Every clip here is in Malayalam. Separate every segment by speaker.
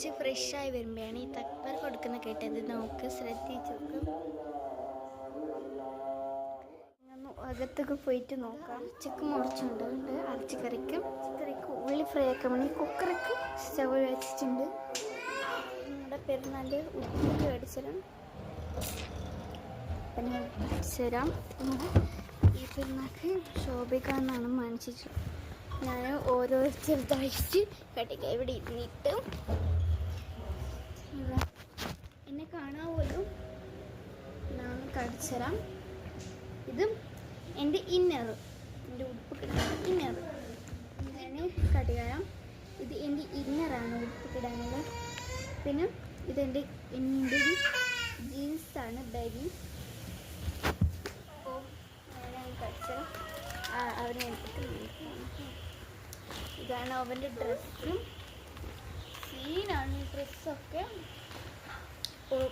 Speaker 1: കുളിച്ച് ഫ്രഷായി വരുമ്പോഴാണ് ഈ തക്ബർ കൊടുക്കുന്ന കേട്ടത്. നമുക്ക് ശ്രദ്ധിച്ചു അകത്തൊക്കെ പോയിട്ട് നോക്കാം. ചിക്കൻ മുറിച്ചുണ്ട് ഇറച്ചിക്കറിക്ക് ഉള്ളി ഫ്രൈ ആക്കാൻ വേണ്ടി കുക്കറൊക്കെ സ്റ്റവ് വെച്ചിട്ടുണ്ട്. നമ്മുടെ പെരുന്നാളിൻ്റെ ഉപ്പിട്ട് മേടിച്ചിടാം. അപ്പം ഞാൻ മേടിച്ചുതരാം. ഈ പെരുന്നാൾക്ക് ശോഭിക എന്നാണ് വാങ്ങിച്ചിട്ടുള്ളത്. ഞാൻ ഓരോരുത്തരുതായിട്ട് കട്ടിക്ക ഇവിടെ ഇരുന്നിട്ട് എന്നെ കാണാമല്ലോ. ഞാൻ കടിച്ചുതരാം. ഇത് എൻ്റെ ഇന്നർ, എൻ്റെ ഉടുപ്പ് കിടാൻ ഇന്നർ. ഞാൻ കടികാരം. ഇത് എൻ്റെ ഇന്നറാണ്, ഉടുപ്പ് കിടാനുള്ള. പിന്നെ ഇതെൻ്റെ ജീൻസാണ്, ബാഗി. അപ്പോൾ ഞാൻ കടിച്ചുതരാം. അവനെ ഇതാണ് അവൻ്റെ ഡ്രസ്സും. സീനാണ് ഈ ഡ്രസ്സൊക്കെ. അപ്പോൾ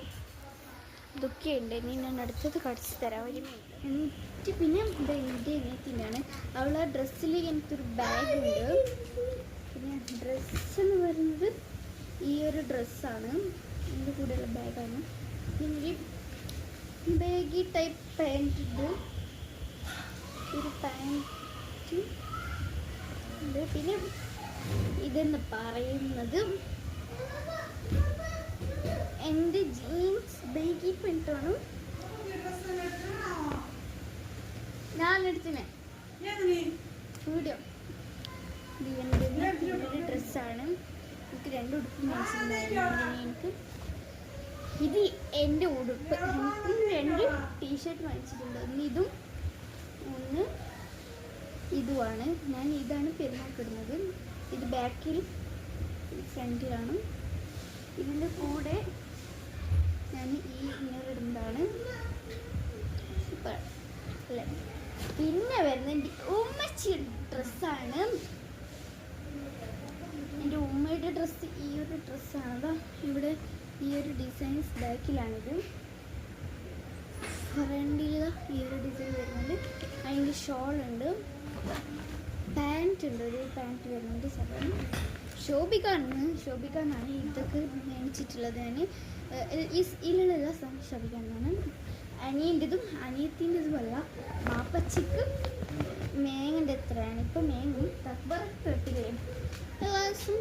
Speaker 1: ഇതൊക്കെയുണ്ട്. ഇനി ഞാൻ അടുത്തത് കടിച്ചു തരാം. ഒരു എന്നിട്ട് പിന്നെ എൻ്റെ അനിയത്തിൻ്റെയാണ്. അവളെ ഡ്രസ്സിൽ എനിക്കൊരു ബാഗുണ്ട്. പിന്നെ ഡ്രസ്സെന്ന് പറയുന്നത് ഈ ഒരു ഡ്രസ്സാണ്, എൻ്റെ കൂടെയുള്ള ബാഗാണ്. പിന്നെ ബാഗി ടൈപ്പ് പാൻറ് ഉണ്ട്, ഒരു പാൻറ്റ് ഉണ്ട്. പിന്നെ ഇതെന്ന് പറയുന്നത് എൻ്റെ ജീൻസ് ബാഗി പാൻറ്റാണ്. ഞാൻ എടുത്തിനെ വീഡിയോ. എൻ്റെ ഡ്രസ്സാണ്. എനിക്ക് 2 ഉടുപ്പ് മേടിച്ചിട്ടുണ്ടായിരുന്നു. എനിക്ക് ഇത് എൻ്റെ ഉടുപ്പ്. എനിക്ക് 2 ടീഷർട്ട് വാങ്ങിച്ചിട്ടുണ്ട്. ഒന്ന് ഇതും ഒന്ന് ഇതുമാണ്. ഞാൻ ഇതാണ് പെരുന്നാൾക്കിടുന്നത്. ഇത് ബാക്കിൽ ഫ്രണ്ടിലാണ്. ഇതിൻ്റെ കൂടെ ഞാൻ ഈ ഇന്നർ ഇടുന്നതാണ്. സൂപ്പർ അല്ലേ? പിന്നെ വരുന്ന എൻ്റെ ഉമ്മച്ചിയുടെ ഡ്രസ്സാണ്. എൻ്റെ ഉമ്മയുടെ ഡ്രസ്സ് ഈ ഒരു ഡ്രസ്സാണ്. ഇവിടെ ഈ ഒരു ഡിസൈൻസ് ബാക്കിലാണിത്. ഫ്രണ്ടിൽ ഈ ഒരു ഡിസൈൻ വരുന്നുണ്ട്. അതിൻ്റെ ഷോളുണ്ട്, പാൻറ്റ് ഉണ്ട്. ഒരു പാൻറ്റ് വരുന്നുണ്ട്. ശോഭിക എന്നാണ് ഇതൊക്കെ മേടിച്ചിട്ടുള്ളത്. ഞാൻ ഇതിലുള്ള ശോഭിക എന്നാണ്. അനിയൻ്റെതും അനിയത്തിൻ്റെതുമല്ല, മാപ്പച്ചിക്ക് മേങ്ങൻ്റെ എത്രയാണ്. ഇപ്പം മേങ്ങും തക്ബർ കേട്ടില്ലേ?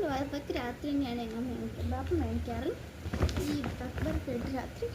Speaker 1: വാപ്പക്ക് രാത്രി തന്നെയാണ് ഞങ്ങൾ മേടിക്കുക. ബാപ്പ മേടിക്കാറ്. ഈ തക്ബർ കേട്ട് രാത്രി